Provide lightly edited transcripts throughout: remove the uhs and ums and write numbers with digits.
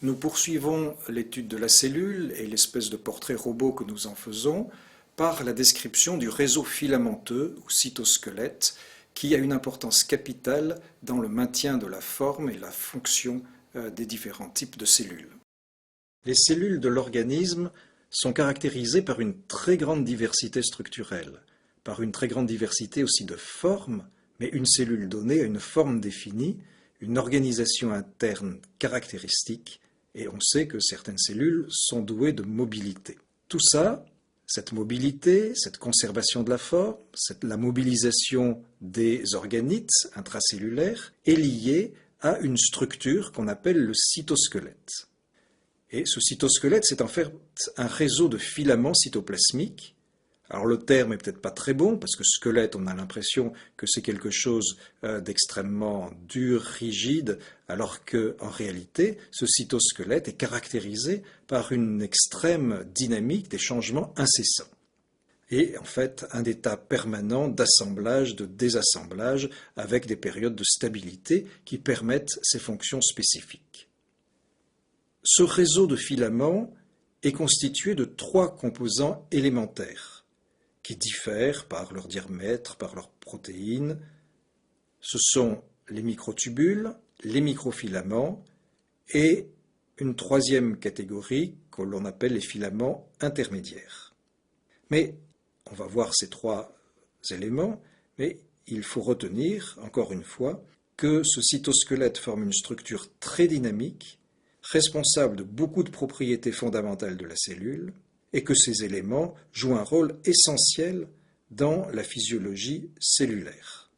Nous poursuivons l'étude de la cellule et l'espèce de portrait robot que nous en faisons par la description du réseau filamenteux ou cytosquelette qui a une importance capitale dans le maintien de la forme et la fonction des différents types de cellules. Les cellules de l'organisme sont caractérisées par une très grande diversité structurelle, par une très grande diversité aussi de formes, mais une cellule donnée a une forme définie, une organisation interne caractéristique, et on sait que certaines cellules sont douées de mobilité. Tout ça, cette mobilité, cette conservation de la forme, la mobilisation des organites intracellulaires est liée à une structure qu'on appelle le cytosquelette. Et ce cytosquelette, c'est en fait un réseau de filaments cytoplasmiques. Alors le terme est peut-être pas très bon, parce que squelette, on a l'impression que c'est quelque chose d'extrêmement dur, rigide, alors qu'en réalité, ce cytosquelette est caractérisé par une extrême dynamique des changements incessants. Et en fait, un état permanent d'assemblage, de désassemblage, avec des périodes de stabilité qui permettent ces fonctions spécifiques. Ce réseau de filaments est constitué de 3 composants élémentaires qui diffèrent par leur diamètre, par leurs protéines. Ce sont les microtubules, les microfilaments et une 3e catégorie que l'on appelle les filaments intermédiaires. Mais on va voir ces 3 éléments, mais il faut retenir, encore une fois, que ce cytosquelette forme une structure très dynamique, responsable de beaucoup de propriétés fondamentales de la cellule, et que ces éléments jouent un rôle essentiel dans la physiologie cellulaire.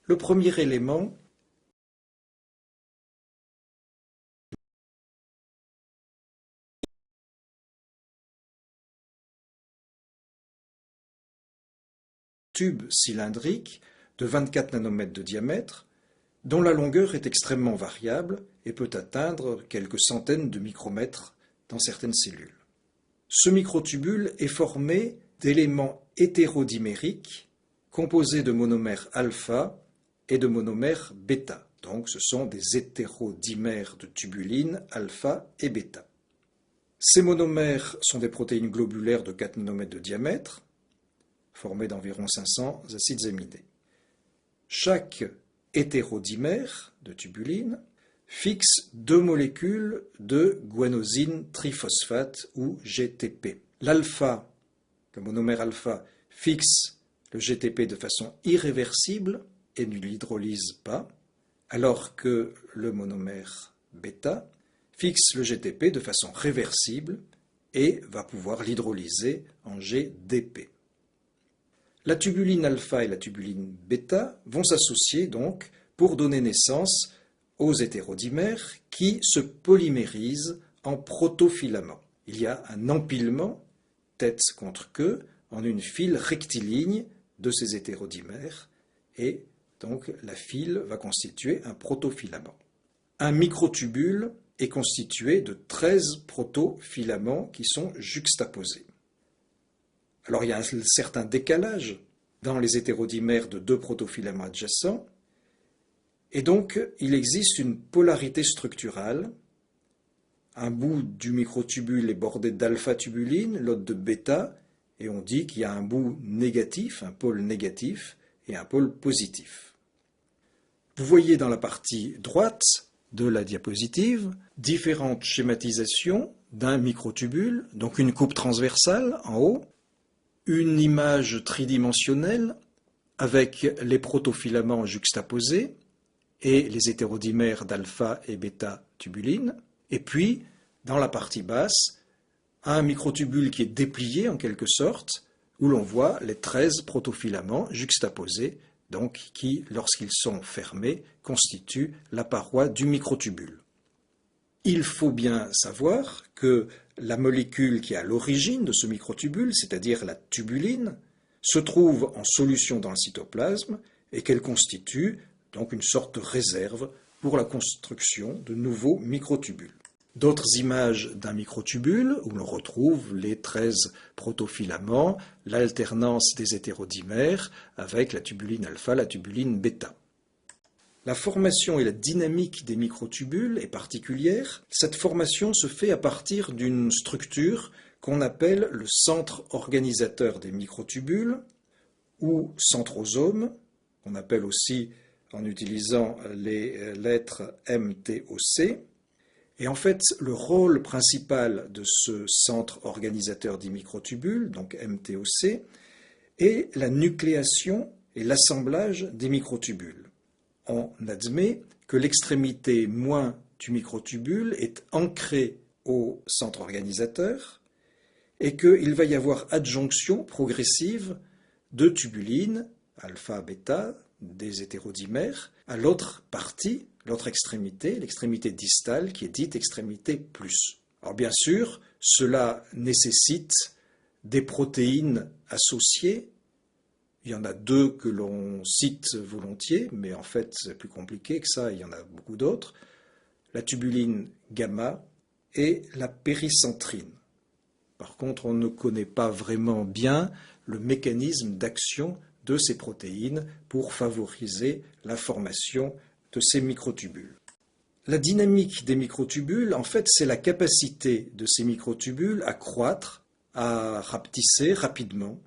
Le premier élément tube cylindrique de 24 nanomètres de diamètre, dont la longueur est extrêmement variable et peut atteindre quelques centaines de micromètres dans certaines cellules. Ce microtubule est formé d'éléments hétérodimériques composés de monomères alpha et de monomères bêta. Donc ce sont des hétérodimères de tubuline alpha et bêta. Ces monomères sont des protéines globulaires de 4 nanomètres de diamètre, formées d'environ 500 acides aminés. Chaque hétérodimère de tubuline fixe 2 molécules de guanosine triphosphate ou GTP. L'alpha, le monomère alpha, fixe le GTP de façon irréversible et ne l'hydrolyse pas, alors que le monomère bêta fixe le GTP de façon réversible et va pouvoir l'hydrolyser en GDP. La tubuline alpha et la tubuline bêta vont s'associer donc pour donner naissance aux hétérodimères qui se polymérisent en protofilaments. Il y a un empilement, tête contre queue, en une file rectiligne de ces hétérodimères et donc la file va constituer un protofilament. Un microtubule est constitué de 13 protofilaments qui sont juxtaposés. Alors il y a un certain décalage dans les hétérodimères de 2 protofilaments adjacents, et donc, il existe une polarité structurale. Un bout du microtubule est bordé d'alpha-tubuline, l'autre de bêta, et on dit qu'il y a un bout négatif, un pôle négatif, et un pôle positif. Vous voyez dans la partie droite de la diapositive différentes schématisations d'un microtubule, donc une coupe transversale en haut, une image tridimensionnelle avec les protofilaments juxtaposés, et les hétérodimères d'alpha et bêta tubuline, et puis, dans la partie basse, un microtubule qui est déplié en quelque sorte, où l'on voit les 13 protofilaments juxtaposés, donc qui, lorsqu'ils sont fermés, constituent la paroi du microtubule. Il faut bien savoir que la molécule qui est à l'origine de ce microtubule, c'est-à-dire la tubuline, se trouve en solution dans le cytoplasme et qu'elle constitue donc une sorte de réserve pour la construction de nouveaux microtubules. D'autres images d'un microtubule où l'on retrouve les 13 protofilaments, l'alternance des hétérodimères avec la tubuline alpha, la tubuline bêta. La formation et la dynamique des microtubules est particulière. Cette formation se fait à partir d'une structure qu'on appelle le centre organisateur des microtubules, ou centrosome, qu'on appelle aussi, en utilisant les lettres MTOC. Et en fait, le rôle principal de ce centre organisateur des microtubules, donc MTOC, est la nucléation et l'assemblage des microtubules. On admet que l'extrémité moins du microtubule est ancrée au centre organisateur et qu'il va y avoir adjonction progressive de tubulines, alpha, bêta, des hétérodimères, à l'autre partie, l'autre extrémité, l'extrémité distale, qui est dite extrémité plus. Alors bien sûr, cela nécessite des protéines associées. Il y en a deux que l'on cite volontiers, mais en fait c'est plus compliqué que ça, il y en a beaucoup d'autres. La tubuline gamma et la péricentrine. Par contre, on ne connaît pas vraiment bien le mécanisme d'action de ces protéines pour favoriser la formation de ces microtubules. La dynamique des microtubules, en fait, c'est la capacité de ces microtubules à croître, à rapetisser rapidement,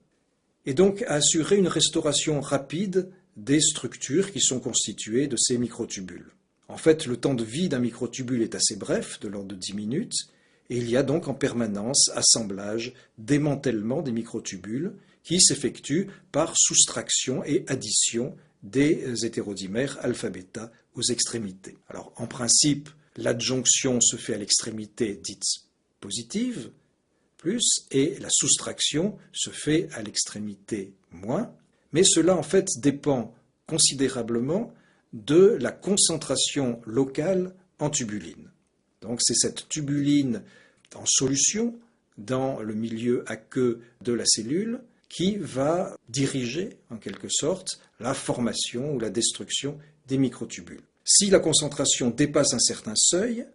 et donc à assurer une restauration rapide des structures qui sont constituées de ces microtubules. En fait, le temps de vie d'un microtubule est assez bref, de l'ordre de 10 minutes, et il y a donc en permanence assemblage, démantèlement des microtubules qui s'effectuent par soustraction et addition des hétérodimères alpha-bêta aux extrémités. Alors, en principe, l'adjonction se fait à l'extrémité dite positive, plus, et la soustraction se fait à l'extrémité moins, mais cela en fait dépend considérablement de la concentration locale en tubuline. Donc c'est cette tubuline en solution dans le milieu aqueux de la cellule qui va diriger en quelque sorte la formation ou la destruction des microtubules. Si la concentration dépasse un certain seuil,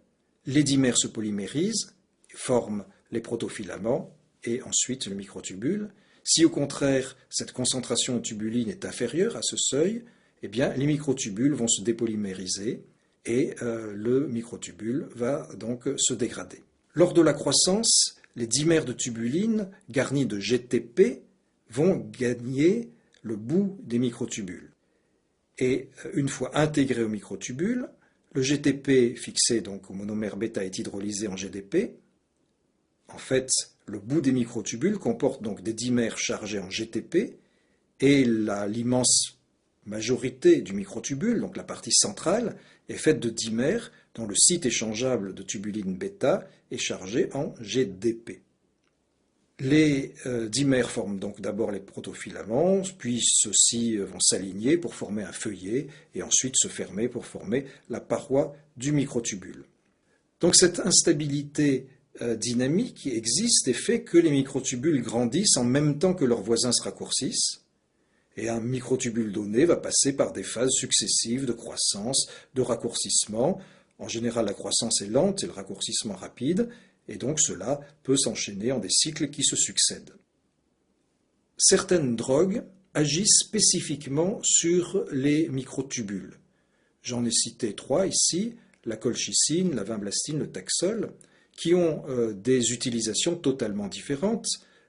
les dimères se polymérisent, forment les protofilaments et ensuite le microtubule. Si au contraire cette concentration en tubuline est inférieure à ce seuil, eh bien les microtubules vont se dépolymériser et le microtubule va donc se dégrader. Lors de la croissance, les dimères de tubuline garnis de GTP vont gagner le bout des microtubules. Et une fois intégré au microtubule, le GTP fixé donc au monomère bêta est hydrolysé en GDP. En fait, le bout des microtubules comporte donc des dimères chargés en GTP et l'immense majorité du microtubule, donc la partie centrale, est faite de dimères dont le site échangeable de tubuline bêta est chargé en GDP. Les dimères forment donc d'abord les protofilaments, puis ceux-ci vont s'aligner pour former un feuillet et ensuite se fermer pour former la paroi du microtubule. Donc cette instabilité dynamique existe et fait que les microtubules grandissent en même temps que leurs voisins se raccourcissent. Et un microtubule donné va passer par des phases successives de croissance, de raccourcissement. En général, la croissance est lente et le raccourcissement rapide, et donc cela peut s'enchaîner en des cycles qui se succèdent. Certaines drogues agissent spécifiquement sur les microtubules. J'en ai cité trois ici, la colchicine, la vinblastine, le taxol, qui ont des utilisations totalement différentes.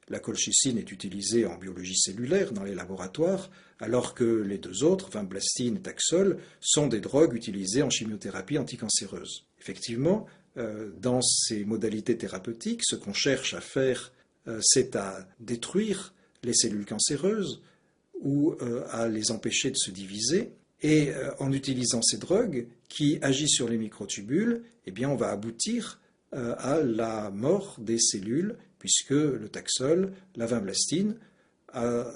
La colchicine est utilisée en biologie cellulaire dans les laboratoires, alors que les deux autres, vinblastine et taxol, sont des drogues utilisées en chimiothérapie anticancéreuse. Effectivement, dans ces modalités thérapeutiques, ce qu'on cherche à faire, c'est à détruire les cellules cancéreuses ou à les empêcher de se diviser. Et en utilisant ces drogues qui agissent sur les microtubules, eh bien, on va aboutir à la mort des cellules, puisque le taxol, la vinblastine, à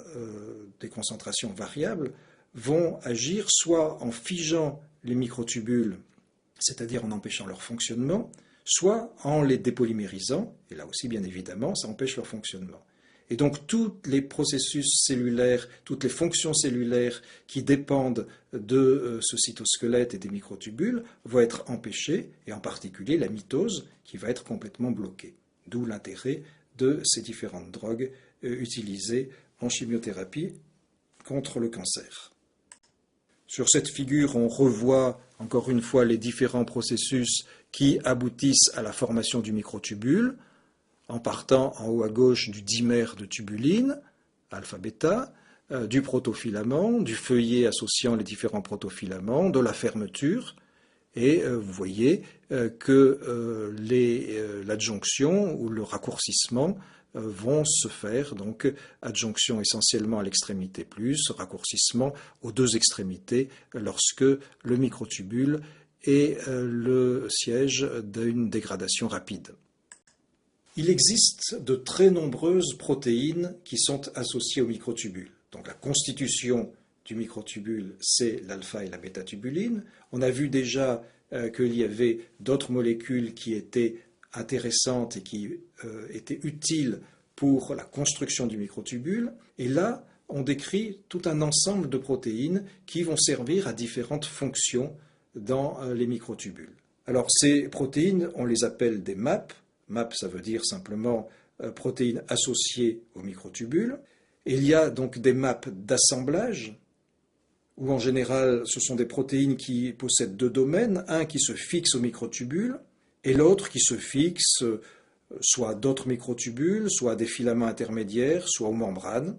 des concentrations variables, vont agir soit en figeant les microtubules, c'est-à-dire en empêchant leur fonctionnement, soit en les dépolymérisant, et là aussi bien évidemment ça empêche leur fonctionnement. Et donc tous les processus cellulaires, toutes les fonctions cellulaires qui dépendent de ce cytosquelette et des microtubules vont être empêchées, et en particulier la mitose qui va être complètement bloquée. D'où l'intérêt de ces différentes drogues utilisées en chimiothérapie contre le cancer. Sur cette figure, on revoit encore une fois les différents processus qui aboutissent à la formation du microtubule, en partant en haut à gauche du dimère de tubuline, alpha-bêta, du protofilament, du feuillet associant les différents protofilaments, de la fermeture, et vous voyez que l'adjonction ou le raccourcissement vont se faire, donc adjonction essentiellement à l'extrémité plus, raccourcissement aux deux extrémités lorsque le microtubule est le siège d'une dégradation rapide. Il existe de très nombreuses protéines qui sont associées au microtubule. Donc la constitution du microtubule, c'est l'alpha et la bêta-tubuline. On a vu déjà qu'il y avait d'autres molécules qui étaient intéressantes et qui étaient utiles pour la construction du microtubule. Et là, on décrit tout un ensemble de protéines qui vont servir à différentes fonctions dans les microtubules. Alors ces protéines, on les appelle des MAP. MAP, ça veut dire simplement protéines associées au microtubule. Il y a donc des MAP d'assemblage, où en général ce sont des protéines qui possèdent deux domaines, un qui se fixe au microtubule et l'autre qui se fixe soit à d'autres microtubules, soit à des filaments intermédiaires, soit aux membranes.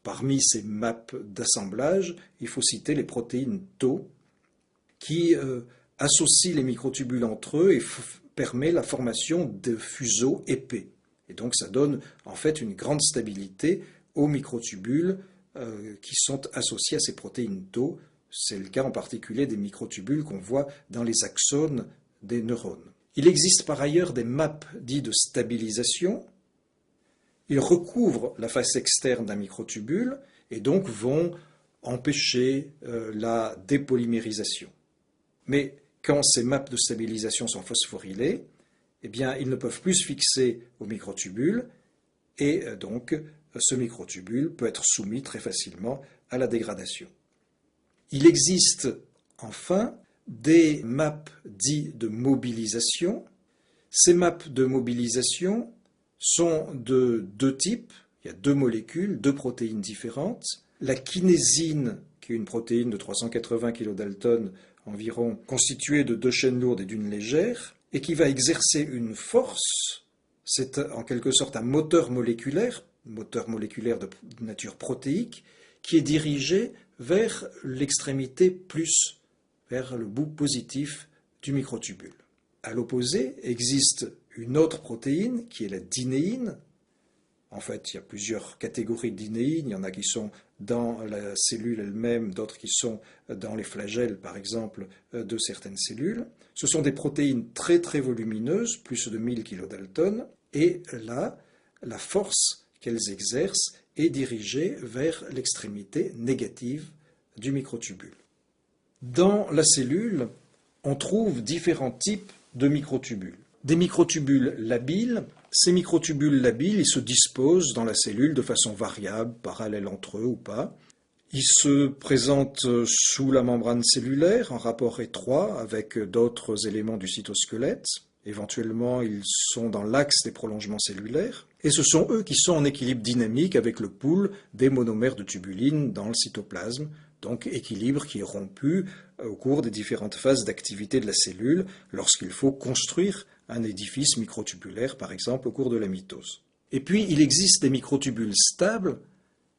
Parmi ces MAP d'assemblage, il faut citer les protéines Tau qui associent les microtubules entre eux et permet la formation de fuseaux épais. Et donc ça donne en fait une grande stabilité aux microtubules qui sont associés à ces protéines Tau. C'est le cas en particulier des microtubules qu'on voit dans les axones des neurones. Il existe par ailleurs des MAP dits de stabilisation. Ils recouvrent la face externe d'un microtubule et donc vont empêcher la dépolymérisation. Mais quand ces MAP de stabilisation sont phosphorylés, eh bien, ils ne peuvent plus se fixer au microtubule et donc ce microtubule peut être soumis très facilement à la dégradation. Il existe enfin des MAP dits de mobilisation. Ces MAP de mobilisation sont de deux types. Il y a deux molécules, deux protéines différentes. La kinésine, qui est une protéine de 380 kDa environ, constituée de deux chaînes lourdes et d'une légère, et qui va exercer une force. C'est en quelque sorte un moteur moléculaire de nature protéique, qui est dirigé vers l'extrémité plus, vers le bout positif du microtubule. À l'opposé, existe une autre protéine qui est la dinéine. En fait, il y a plusieurs catégories de dinéines. Il y en a qui sont dans la cellule elle-même, d'autres qui sont dans les flagelles, par exemple, de certaines cellules. Ce sont des protéines très très volumineuses, plus de 1000 kDa, et là, la force qu'elles exercent est dirigée vers l'extrémité négative du microtubule. Dans la cellule, on trouve différents types de microtubules. Des microtubules labiles. Ces microtubules labiles, ils se disposent dans la cellule de façon variable, parallèle entre eux ou pas. Ils se présentent sous la membrane cellulaire, en rapport étroit avec d'autres éléments du cytosquelette. Éventuellement, ils sont dans l'axe des prolongements cellulaires. Et ce sont eux qui sont en équilibre dynamique avec le pool des monomères de tubuline dans le cytoplasme. Donc équilibre qui est rompu au cours des différentes phases d'activité de la cellule lorsqu'il faut construire un édifice microtubulaire, par exemple, au cours de la mitose. Et puis, il existe des microtubules stables,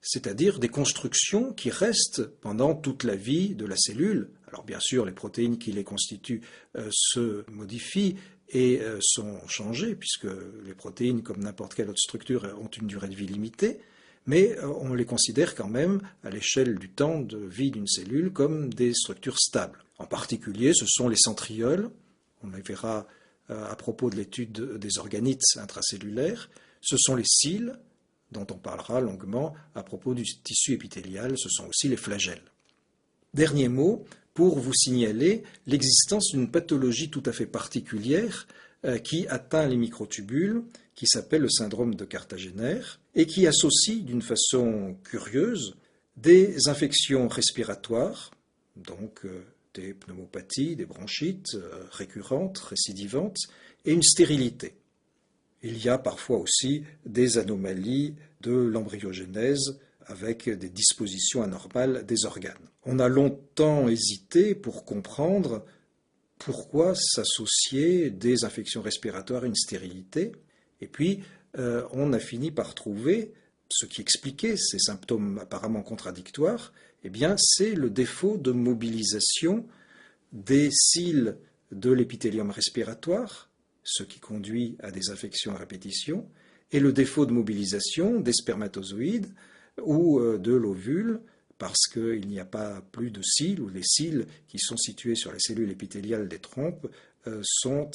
c'est-à-dire des constructions qui restent pendant toute la vie de la cellule. Alors bien sûr, les protéines qui les constituent se modifient et sont changées, puisque les protéines, comme n'importe quelle autre structure, ont une durée de vie limitée, mais on les considère quand même, à l'échelle du temps de vie d'une cellule, comme des structures stables. En particulier, ce sont les centrioles, on les verra à propos de l'étude des organites intracellulaires, ce sont les cils, dont on parlera longuement à propos du tissu épithélial, ce sont aussi les flagelles. Dernier mot, pour vous signaler l'existence d'une pathologie tout à fait particulière qui atteint les microtubules, qui s'appelle le syndrome de Cartagener, et qui associe d'une façon curieuse des infections respiratoires, donc des pneumopathies, des bronchites récurrentes, récidivantes, et une stérilité. Il y a parfois aussi des anomalies de l'embryogénèse avec des dispositions anormales des organes. On a longtemps hésité pour comprendre pourquoi s'associer des infections respiratoires à une stérilité. Et puis, on a fini par trouver ce qui expliquait ces symptômes apparemment contradictoires. Eh bien, c'est le défaut de mobilisation des cils de l'épithélium respiratoire, ce qui conduit à des infections à répétition, et le défaut de mobilisation des spermatozoïdes ou de l'ovule, parce qu'il n'y a pas plus de cils, ou les cils qui sont situés sur les cellules épithéliales des trompes sont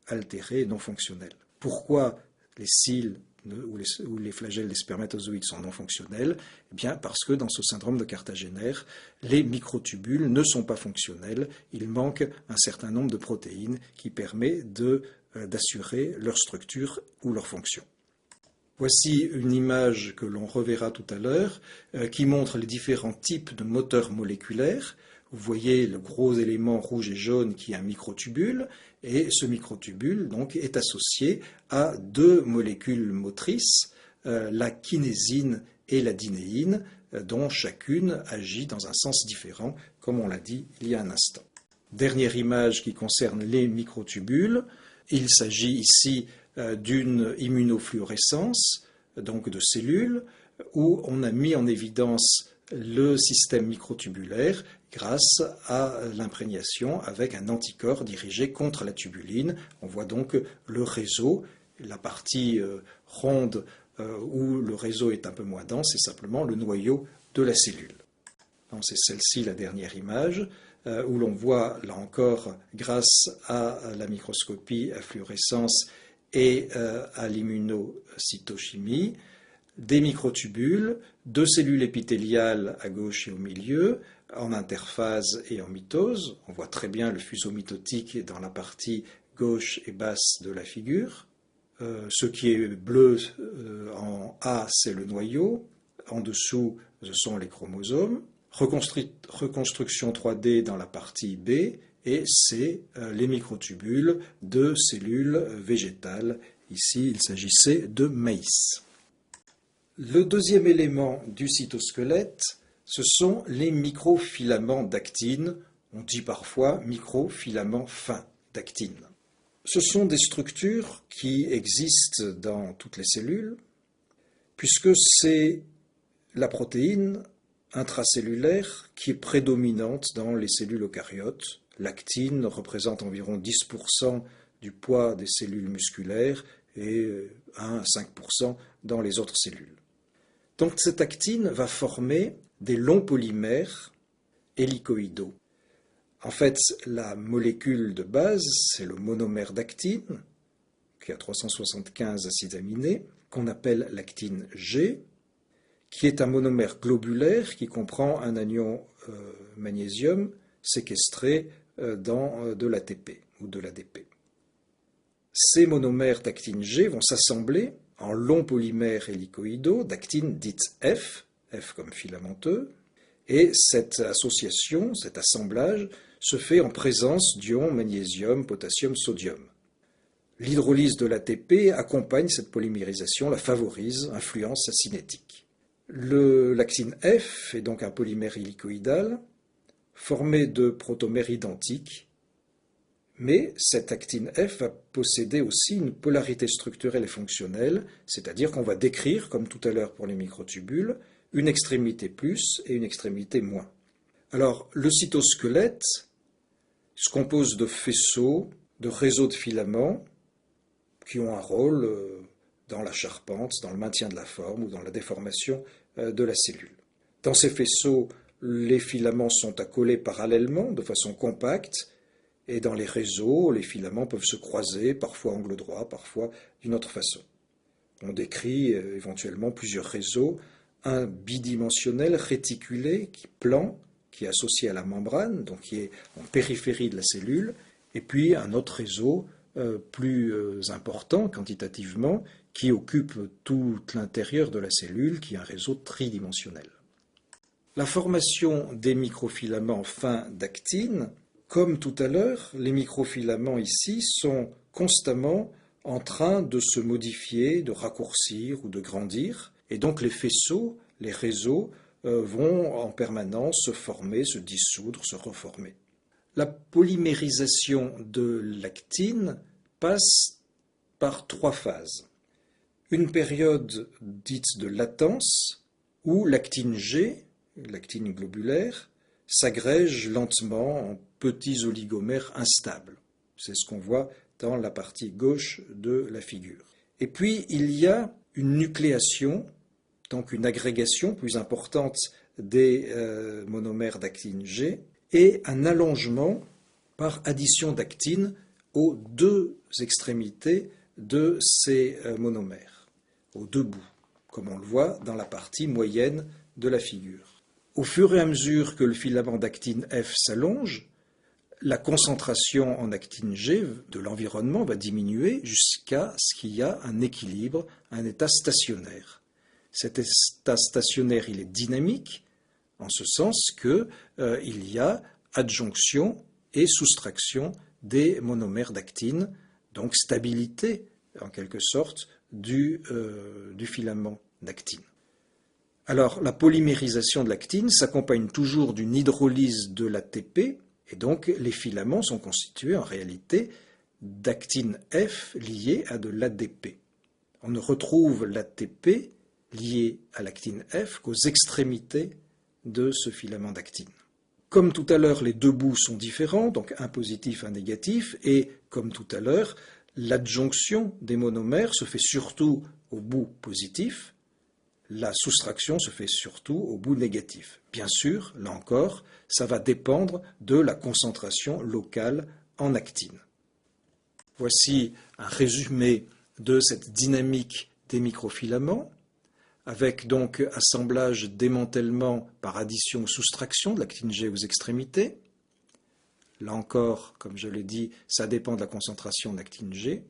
altérés et non fonctionnels. Pourquoi les cils ou les flagelles des spermatozoïdes sont non fonctionnels? Eh bien parce que dans ce syndrome de Cartagener, les microtubules ne sont pas fonctionnels, il manque un certain nombre de protéines qui permettent d'assurer leur structure ou leur fonction. Voici une image que l'on reverra tout à l'heure qui montre les différents types de moteurs moléculaires. Vous voyez le gros élément rouge et jaune qui est un microtubule, et ce microtubule donc, est associé à deux molécules motrices, la kinésine et la dinéine, dont chacune agit dans un sens différent, comme on l'a dit il y a un instant. Dernière image qui concerne les microtubules. Il s'agit ici d'une immunofluorescence, donc de cellules, où on a mis en évidence le système microtubulaire grâce à l'imprégnation avec un anticorps dirigé contre la tubuline. On voit donc le réseau, la partie ronde où le réseau est un peu moins dense, c'est simplement le noyau de la cellule. C'est celle-ci la dernière image, où l'on voit, là encore, grâce à la microscopie à fluorescence et à l'immunocytochimie, des microtubules, deux cellules épithéliales à gauche et au milieu, en interphase et en mitose. On voit très bien le fuseau mitotique dans la partie gauche et basse de la figure. Ce qui est bleu en A, c'est le noyau. En dessous, ce sont les chromosomes. Reconstruction 3D dans la partie B, et c'est les microtubules de cellules végétales. Ici, il s'agissait de maïs. Le deuxième élément du cytosquelette, ce sont les microfilaments d'actine. On dit parfois microfilaments fins d'actine. Ce sont des structures qui existent dans toutes les cellules, puisque c'est la protéine intracellulaire qui est prédominante dans les cellules eucaryotes. L'actine représente environ 10% du poids des cellules musculaires et 1 à 5% dans les autres cellules. Donc cette actine va former des longs polymères hélicoïdaux. En fait, la molécule de base, c'est le monomère d'actine, qui a 375 acides aminés, qu'on appelle l'actine G, qui est un monomère globulaire qui comprend un anion magnésium séquestré dans de l'ATP ou de l'ADP. Ces monomères d'actine G vont s'assembler en longs polymères hélicoïdaux d'actine dite F, F comme filamenteux, et cette association, cet assemblage, se fait en présence d'ions magnésium, potassium, sodium. L'hydrolyse de l'ATP accompagne cette polymérisation, la favorise, influence sa cinétique. L'actine F est donc un polymère hélicoïdal formé de protomères identiques, mais cette actine F va posséder aussi une polarité structurelle et fonctionnelle, c'est-à-dire qu'on va décrire, comme tout à l'heure pour les microtubules, une extrémité plus et une extrémité moins. Alors, le cytosquelette se compose de faisceaux, de réseaux de filaments qui ont un rôle dans la charpente, dans le maintien de la forme ou dans la déformation de la cellule. Dans ces faisceaux, les filaments sont accolés parallèlement, de façon compacte, et dans les réseaux, les filaments peuvent se croiser, parfois angle droit, parfois d'une autre façon. On décrit éventuellement plusieurs réseaux, un bidimensionnel réticulé, plan, qui est associé à la membrane, donc qui est en périphérie de la cellule, et puis un autre réseau plus important quantitativement, qui occupe tout l'intérieur de la cellule, qui est un réseau tridimensionnel. La formation des microfilaments fins d'actine, comme tout à l'heure, les microfilaments ici sont constamment en train de se modifier, de raccourcir ou de grandir, et donc les faisceaux, les réseaux, vont en permanence se former, se dissoudre, se reformer. La polymérisation de l'actine passe par 3 phases. Une période dite de latence, où l'actine G, l'actine globulaire, s'agrège lentement en petits oligomères instables. C'est ce qu'on voit dans la partie gauche de la figure. Et puis, il y a une nucléation, donc une agrégation plus importante des monomères d'actine G, et un allongement par addition d'actine aux 2 extrémités de ces monomères, aux 2 bouts, comme on le voit dans la partie moyenne de la figure. Au fur et à mesure que le filament d'actine F s'allonge, la concentration en actine G de l'environnement va diminuer jusqu'à ce qu'il y a un équilibre, un état stationnaire. Cet état stationnaire, il est dynamique, en ce sens qu'il y a adjonction et soustraction des monomères d'actine, donc stabilité, en quelque sorte, du filament d'actine. Alors, la polymérisation de l'actine s'accompagne toujours d'une hydrolyse de l'ATP, et donc les filaments sont constitués en réalité d'actine F liée à de l'ADP. On ne retrouve l'ATP lié à l'actine F qu'aux extrémités de ce filament d'actine. Comme tout à l'heure, les 2 bouts sont différents, donc un positif, un négatif, et comme tout à l'heure, l'adjonction des monomères se fait surtout au bout positif, la soustraction se fait surtout au bout négatif. Bien sûr, là encore, ça va dépendre de la concentration locale en actine. Voici un résumé de cette dynamique des microfilaments, avec donc assemblage, démantèlement par addition ou soustraction de l'actine G aux extrémités. Là encore, comme je l'ai dit, ça dépend de la concentration d'actine G.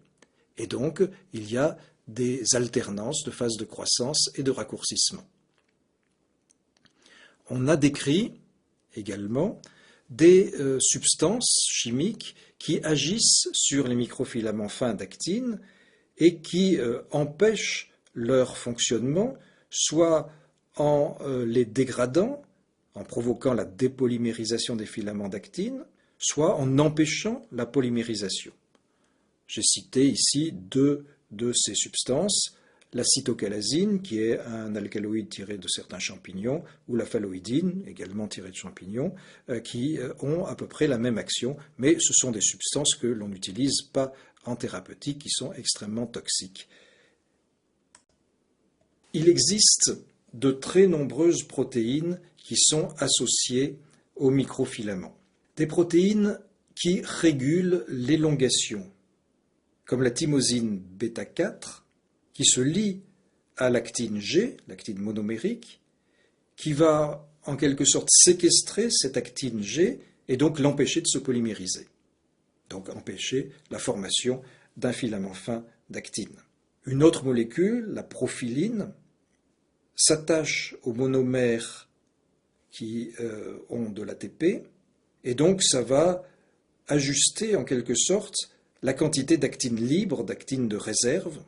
Et donc, il y a des alternances de phases de croissance et de raccourcissement. On a décrit également des substances chimiques qui agissent sur les microfilaments fins d'actine et qui empêchent leur fonctionnement, soit en les dégradant, en provoquant la dépolymérisation des filaments d'actine, soit en empêchant la polymérisation. J'ai cité ici 2 de ces substances, la cytocalasine, qui est un alcaloïde tiré de certains champignons, ou la phalloïdine, également tirée de champignons, qui ont à peu près la même action, mais ce sont des substances que l'on n'utilise pas en thérapeutique, qui sont extrêmement toxiques. Il existe de très nombreuses protéines qui sont associées aux microfilaments. Des protéines qui régulent l'élongation, comme la thymosine bêta-4, qui se lie à l'actine G, l'actine monomérique, qui va en quelque sorte séquestrer cette actine G et donc l'empêcher de se polymériser, donc empêcher la formation d'un filament fin d'actine. Une autre molécule, la prophyline, s'attache aux monomères qui ont de l'ATP, et donc ça va ajuster en quelque sorte la quantité d'actine libre, d'actine de réserve.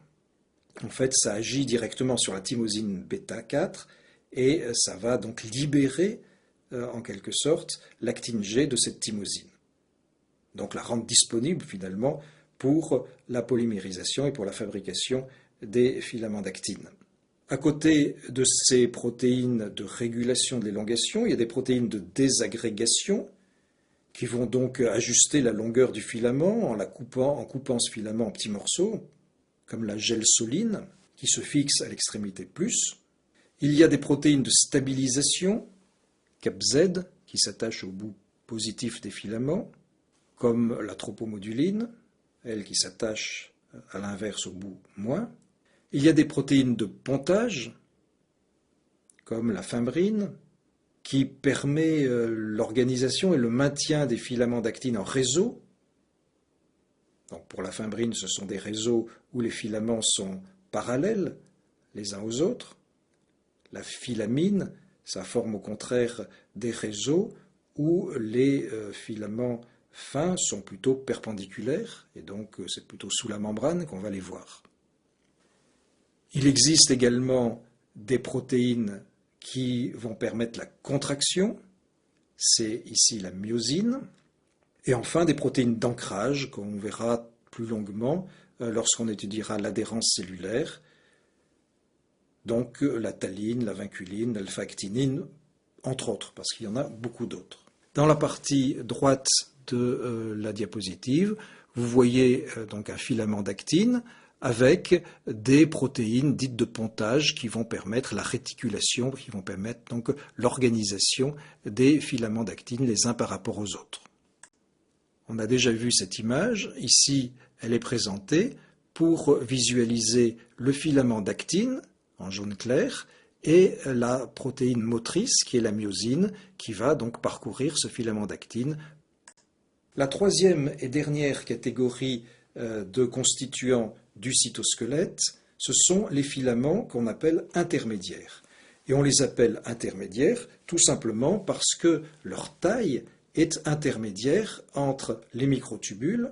En fait, ça agit directement sur la thymosine bêta-4 et ça va donc libérer en quelque sorte l'actine G de cette thymosine. Donc la rendre disponible finalement pour la polymérisation et pour la fabrication des filaments d'actine. À côté de ces protéines de régulation de l'élongation, il y a des protéines de désagrégation qui vont donc ajuster la longueur du filament en coupant ce filament en petits morceaux, comme la gelsoline, qui se fixe à l'extrémité plus. Il y a des protéines de stabilisation, CAPZ, qui s'attachent au bout positif des filaments, comme la tropomoduline, elle qui s'attache à l'inverse au bout moins. Il y a des protéines de pontage, comme la fimbrine, qui permet l'organisation et le maintien des filaments d'actine en réseau. Donc pour la fimbrine, ce sont des réseaux où les filaments sont parallèles les uns aux autres. La filamine, ça forme au contraire des réseaux où les filaments fins sont plutôt perpendiculaires, et donc c'est plutôt sous la membrane qu'on va les voir. Il existe également des protéines qui vont permettre la contraction, c'est ici la myosine, et enfin des protéines d'ancrage qu'on verra plus longuement lorsqu'on étudiera l'adhérence cellulaire, donc la taline, la vinculine, l'alpha-actinine, entre autres, parce qu'il y en a beaucoup d'autres. Dans la partie droite de la diapositive, vous voyez donc un filament d'actine avec des protéines dites de pontage qui vont permettre la réticulation, qui vont permettre donc l'organisation des filaments d'actine les uns par rapport aux autres. On a déjà vu cette image. Ici, elle est présentée pour visualiser le filament d'actine en jaune clair et la protéine motrice qui est la myosine qui va donc parcourir ce filament d'actine. La troisième et dernière catégorie de constituants du cytosquelette, ce sont les filaments qu'on appelle intermédiaires. Et on les appelle intermédiaires tout simplement parce que leur taille est intermédiaire entre les microtubules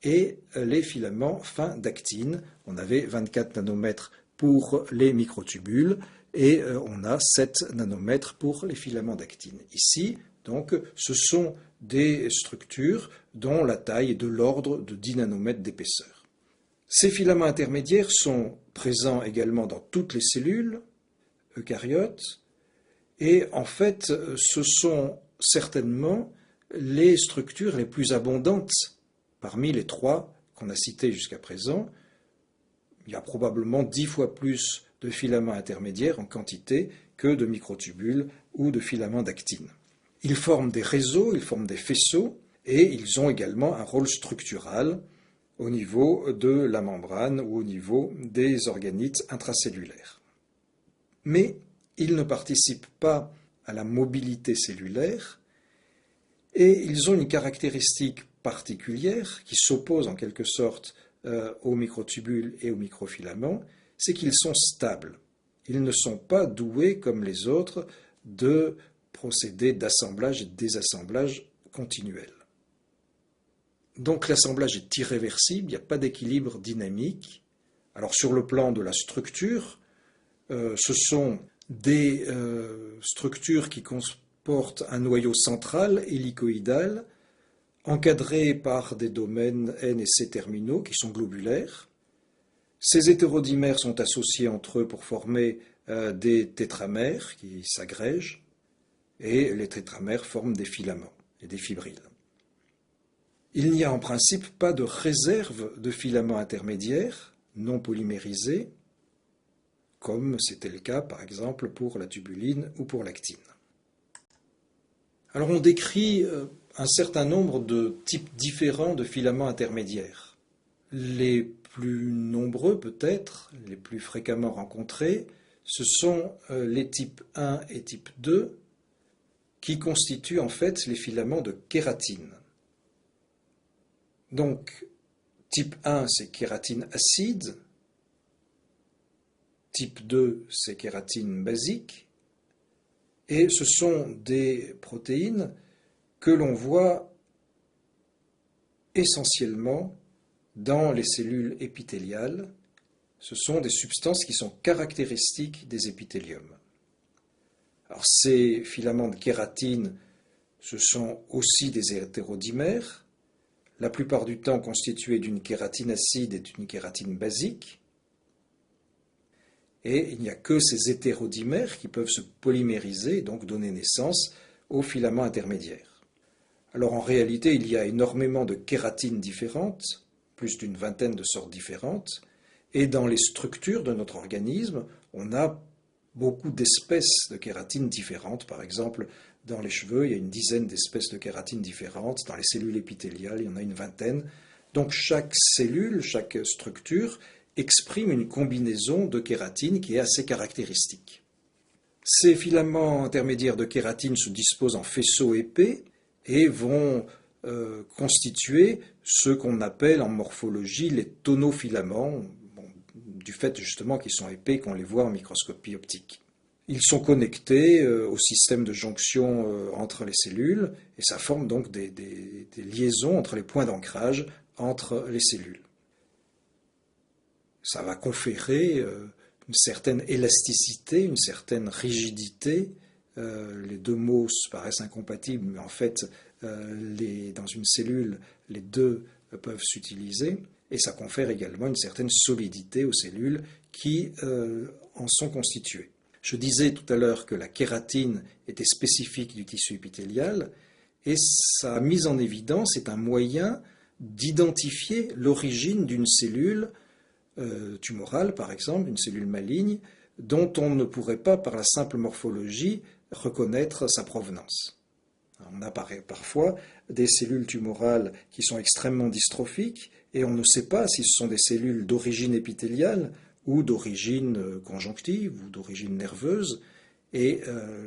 et les filaments fins d'actine. On avait 24 nanomètres pour les microtubules et on a 7 nanomètres pour les filaments d'actine. Ici, donc, ce sont des structures dont la taille est de l'ordre de 10 nanomètres d'épaisseur. Ces filaments intermédiaires sont présents également dans toutes les cellules eucaryotes et en fait, ce sont certainement les structures les plus abondantes parmi les trois qu'on a cités jusqu'à présent. Il y a probablement 10 fois plus de filaments intermédiaires en quantité que de microtubules ou de filaments d'actine. Ils forment des réseaux, ils forment des faisceaux et ils ont également un rôle structural au niveau de la membrane ou au niveau des organites intracellulaires. Mais ils ne participent pas à la mobilité cellulaire et ils ont une caractéristique particulière qui s'oppose en quelque sorte aux microtubules et aux microfilaments, c'est qu'ils sont stables. Ils ne sont pas doués comme les autres de procédés d'assemblage et de désassemblage continuels. Donc l'assemblage est irréversible, il n'y a pas d'équilibre dynamique. Alors sur le plan de la structure, ce sont des structures qui comportent un noyau central hélicoïdal encadré par des domaines N et C terminaux qui sont globulaires. Ces hétérodimères sont associés entre eux pour former des tétramères qui s'agrègent et les tétramères forment des filaments et des fibrilles. Il n'y a en principe pas de réserve de filaments intermédiaires non polymérisés, comme c'était le cas par exemple pour la tubuline ou pour l'actine. Alors on décrit un certain nombre de types différents de filaments intermédiaires. Les plus nombreux peut-être, les plus fréquemment rencontrés, ce sont les types 1 et type 2 qui constituent en fait les filaments de kératine. Donc, type 1, c'est kératine acide, type 2, c'est kératine basique, et ce sont des protéines que l'on voit essentiellement dans les cellules épithéliales. Ce sont des substances qui sont caractéristiques des épithéliums. Alors, ces filaments de kératine, ce sont aussi des hétérodimères, la plupart du temps constitués d'une kératine acide et d'une kératine basique. Et il n'y a que ces hétérodimères qui peuvent se polymériser et donc donner naissance aux filaments intermédiaires. Alors en réalité, il y a énormément de kératines différentes, plus d'une vingtaine de sortes différentes, et dans les structures de notre organisme, on a beaucoup d'espèces de kératines différentes. Par exemple, dans les cheveux, il y a une dizaine d'espèces de kératines différentes. Dans les cellules épithéliales, il y en a une vingtaine. Donc chaque cellule, chaque structure exprime une combinaison de kératine qui est assez caractéristique. Ces filaments intermédiaires de kératine se disposent en faisceaux épais et vont constituer ce qu'on appelle en morphologie les tonofilaments, du fait justement qu'ils sont épais, qu'on les voit en microscopie optique. Ils sont connectés au système de jonction entre les cellules et ça forme donc des liaisons entre les points d'ancrage entre les cellules. Ça va conférer une certaine élasticité, une certaine rigidité. Les deux mots paraissent incompatibles, mais en fait, dans une cellule, les deux peuvent s'utiliser. Et ça confère également une certaine solidité aux cellules qui en sont constituées. Je disais tout à l'heure que la kératine était spécifique du tissu épithélial, et sa mise en évidence est un moyen d'identifier l'origine d'une cellule tumorale, par exemple, une cellule maligne, dont on ne pourrait pas, par la simple morphologie, reconnaître sa provenance. On a parfois des cellules tumorales qui sont extrêmement dystrophiques, et on ne sait pas si ce sont des cellules d'origine épithéliale ou d'origine conjonctive ou d'origine nerveuse. Et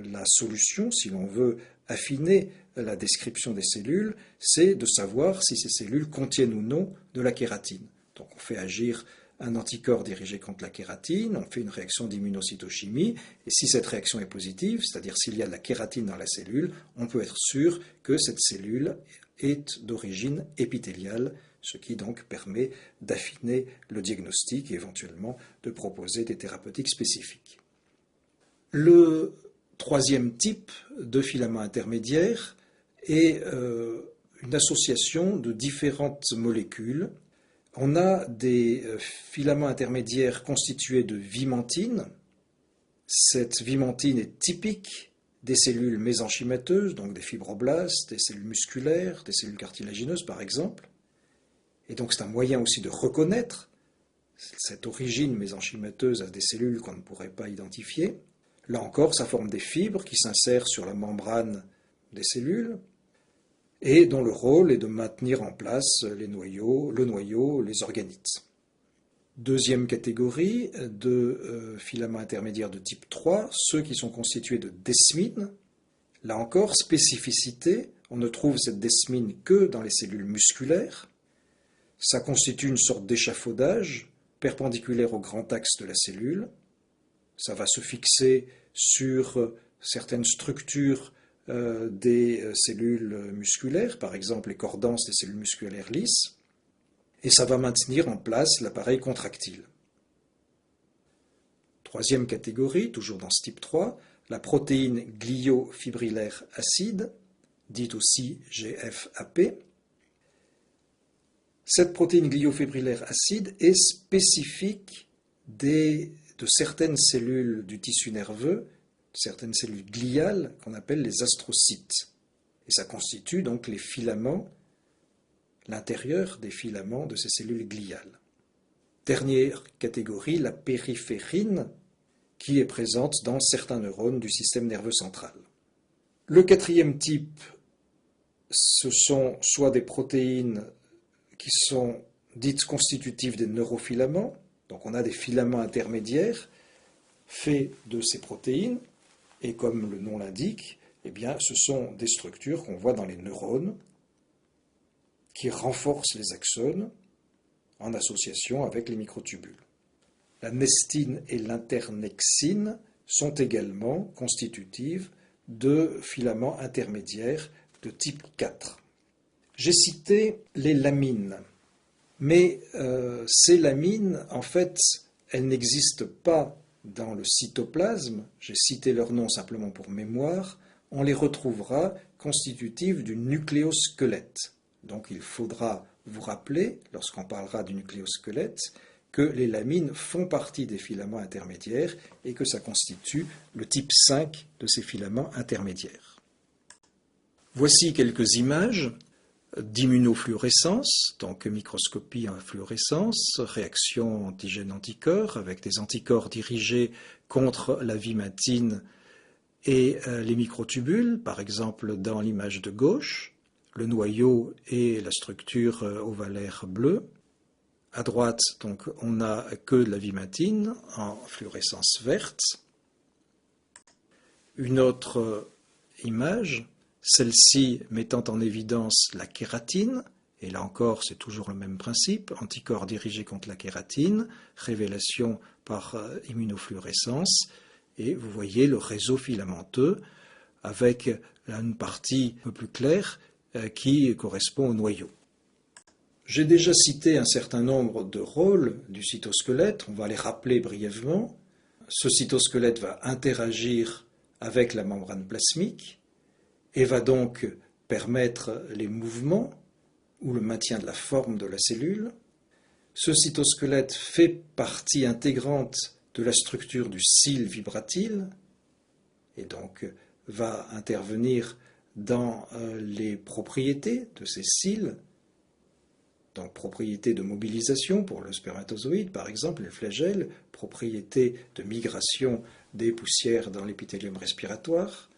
la solution, si l'on veut affiner la description des cellules, c'est de savoir si ces cellules contiennent ou non de la kératine. Donc on fait agir un anticorps dirigé contre la kératine, on fait une réaction d'immunocytochimie, et si cette réaction est positive, c'est-à-dire s'il y a de la kératine dans la cellule, on peut être sûr que cette cellule est d'origine épithéliale, ce qui donc permet d'affiner le diagnostic et éventuellement de proposer des thérapeutiques spécifiques. Le troisième type de filament intermédiaire est une association de différentes molécules. On a des filaments intermédiaires constitués de vimentine. Cette vimentine est typique des cellules mésenchymateuses, donc des fibroblastes, des cellules musculaires, des cellules cartilagineuses par exemple. Et donc c'est un moyen aussi de reconnaître cette origine mésenchymateuse à des cellules qu'on ne pourrait pas identifier. Là encore, ça forme des fibres qui s'insèrent sur la membrane des cellules et dont le rôle est de maintenir en place le noyau, les organites. Deuxième catégorie de filaments intermédiaires de type 3, ceux qui sont constitués de desmine. Là encore, spécificité, on ne trouve cette desmine que dans les cellules musculaires. Ça constitue une sorte d'échafaudage perpendiculaire au grand axe de la cellule. Ça va se fixer sur certaines structures des cellules musculaires, par exemple les cordances des cellules musculaires lisses, et ça va maintenir en place l'appareil contractile. Troisième catégorie, toujours dans ce type 3, la protéine gliofibrillaire acide, dite aussi GFAP. Cette protéine gliofibrillaire acide est spécifique de certaines cellules du tissu nerveux, certaines cellules gliales qu'on appelle les astrocytes. Et ça constitue donc les filaments, l'intérieur des filaments de ces cellules gliales. Dernière catégorie, la périphérine, qui est présente dans certains neurones du système nerveux central. Le quatrième type, ce sont soit des protéines qui sont dites constitutives des neurofilaments, donc on a des filaments intermédiaires faits de ces protéines, et comme le nom l'indique, eh bien, ce sont des structures qu'on voit dans les neurones qui renforcent les axones en association avec les microtubules. La nestine et l'internexine sont également constitutives de filaments intermédiaires de type 4. J'ai cité les lamines, mais ces lamines, en fait, elles n'existent pas dans le cytoplasme, j'ai cité leur nom simplement pour mémoire, on les retrouvera constitutives du nucléosquelette. Donc il faudra vous rappeler, lorsqu'on parlera du nucléosquelette, que les lamines font partie des filaments intermédiaires et que ça constitue le type 5 de ces filaments intermédiaires. Voici quelques images d'immunofluorescence, donc microscopie en fluorescence, réaction antigène-anticorps avec des anticorps dirigés contre la vimentine et les microtubules, par exemple dans l'image de gauche, le noyau et la structure ovalaire bleue. À droite, donc, on n'a que de la vimentine en fluorescence verte. Une autre image, celle-ci mettant en évidence la kératine, et là encore c'est toujours le même principe, anticorps dirigés contre la kératine, révélation par immunofluorescence, et vous voyez le réseau filamenteux avec une partie un peu plus claire qui correspond au noyau. J'ai déjà cité un certain nombre de rôles du cytosquelette, on va les rappeler brièvement. ce cytosquelette va interagir avec la membrane plasmique et va donc permettre les mouvements ou le maintien de la forme de la cellule. Ce cytosquelette fait partie intégrante de la structure du cile vibratile et donc va intervenir dans les propriétés de ces cils, donc propriétés de mobilisation pour le spermatozoïde par exemple, les flagelles, propriétés de migration des poussières dans l'épithélium respiratoire.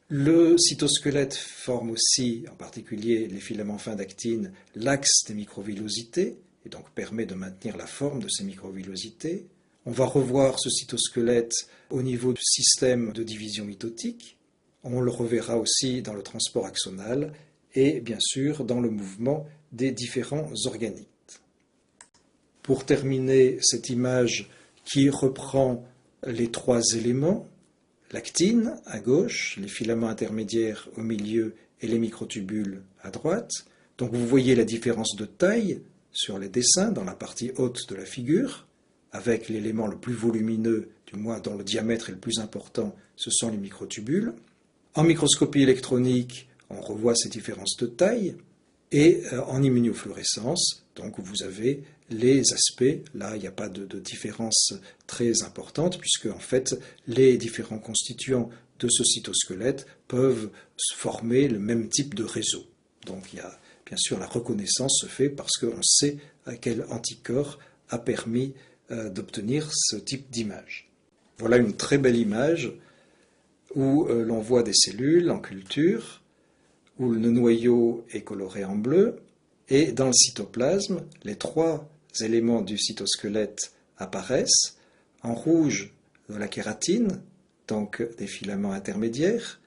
Le cytosquelette forme aussi, en particulier les filaments fins d'actine, l'axe des microvillosités et donc permet de maintenir la forme de ces microvillosités. On va revoir ce cytosquelette au niveau du système de division mitotique. On le reverra aussi dans le transport axonal et bien sûr dans le mouvement des différents organites. Pour terminer cette image qui reprend les trois éléments, l'actine à gauche, les filaments intermédiaires au milieu et les microtubules à droite. Donc vous voyez la différence de taille sur les dessins dans la partie haute de la figure, avec l'élément le plus volumineux, du moins dont le diamètre est le plus important, ce sont les microtubules. En microscopie électronique, on revoit ces différences de taille. Et en immunofluorescence, donc vous avez les aspects, là il n'y a pas de différence très importante, puisque en fait les différents constituants de ce cytosquelette peuvent former le même type de réseau. Donc il y a bien sûr la reconnaissance se fait parce qu'on sait à quel anticorps a permis d'obtenir ce type d'image. Voilà une très belle image où l'on voit des cellules en culture, où le noyau est coloré en bleu, et dans le cytoplasme, les trois éléments du cytosquelette apparaissent. En rouge, de la kératine, donc des filaments intermédiaires,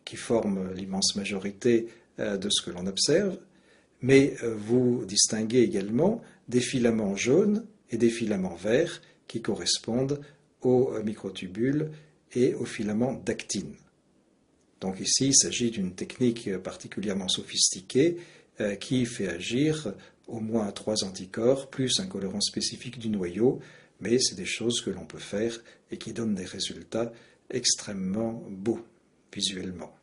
qui forment l'immense majorité de ce que l'on observe, mais vous distinguez également des filaments jaunes et des filaments verts qui correspondent aux microtubules et aux filaments d'actine. Donc ici, il s'agit d'une technique particulièrement sophistiquée qui fait agir au moins 3 anticorps, plus un colorant spécifique du noyau, mais c'est des choses que l'on peut faire et qui donnent des résultats extrêmement beaux visuellement.